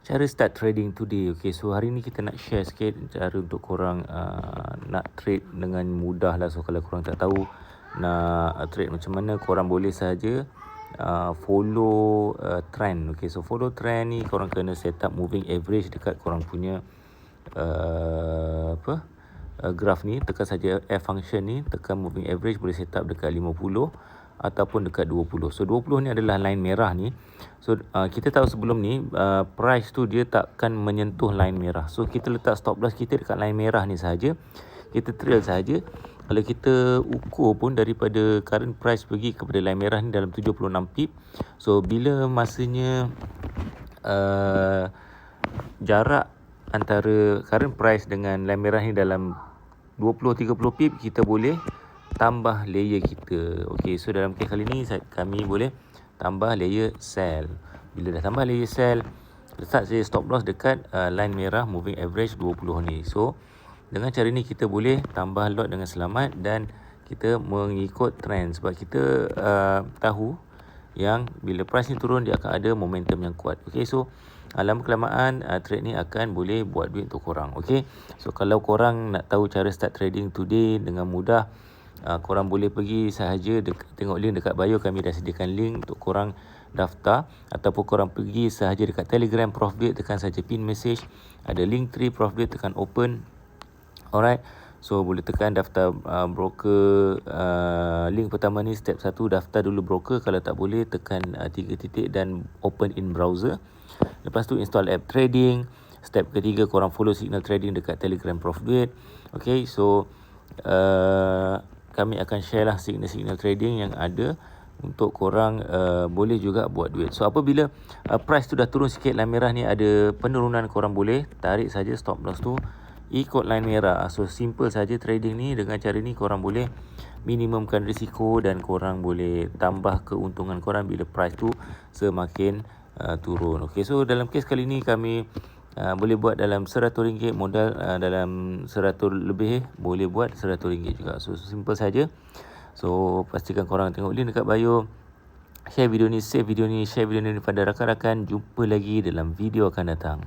Cara start trading today. Okay, so hari ni kita nak share sikit cara untuk korang nak trade dengan mudah lah. So kalau korang tak tahu nak trade macam mana, korang boleh saja follow trend. Okay, so follow trend ni korang kena set up moving average dekat korang punya graph ni. Tekan saja F function ni, tekan moving average, boleh set up dekat 50 ataupun dekat 20. So 20 ni adalah line merah ni. So kita tahu sebelum ni price tu dia takkan menyentuh line merah. So kita letak stop loss kita dekat line merah ni saja. Kita trail saja. Kalau kita ukur pun daripada current price pergi kepada line merah ni dalam 76 pip. So bila masanya jarak antara current price dengan line merah ni dalam 20-30 pip, kita boleh tambah layer kita. Okey, so dalam kes kali ni kami boleh tambah layer sell. Bila dah tambah layer sell, letak saja stop loss dekat line merah moving average 20 ni. So dengan cara ni kita boleh tambah lot dengan selamat dan kita mengikut trend, sebab kita tahu yang bila price ni turun dia akan ada momentum yang kuat. Okey, so lama kelamaan trade ni akan boleh buat duit untuk korang. Okey, so kalau korang nak tahu cara start trading today dengan mudah, korang boleh pergi sahaja tengok link dekat bio. Kami dah sediakan link untuk korang daftar, ataupun korang pergi sahaja dekat Telegram Profit, tekan saja pin message, ada link tree Profit, tekan open. Alright, so boleh tekan daftar broker. Link pertama ni step 1, daftar dulu broker. Kalau tak boleh, tekan 3 titik dan open in browser. Lepas tu install app trading. Step ketiga, korang follow signal trading dekat Telegram Profit. Okay, so kami akan share lah signal trading yang ada untuk korang boleh juga buat duit. So apabila price tu dah turun sikit, line merah ni ada penurunan, korang boleh tarik saja stop loss tu ikut line merah. So simple saja trading ni. Dengan cara ni korang boleh minimumkan risiko dan korang boleh tambah keuntungan korang bila price tu semakin turun. Okay, so dalam kes kali ni kami boleh buat dalam RM100 modal, dalam 100 lebih boleh buat RM100 juga. So simple saja. So pastikan korang tengok link dekat bio, share video ni, save video ni, share video ni pada rakan-rakan. Jumpa lagi dalam video akan datang.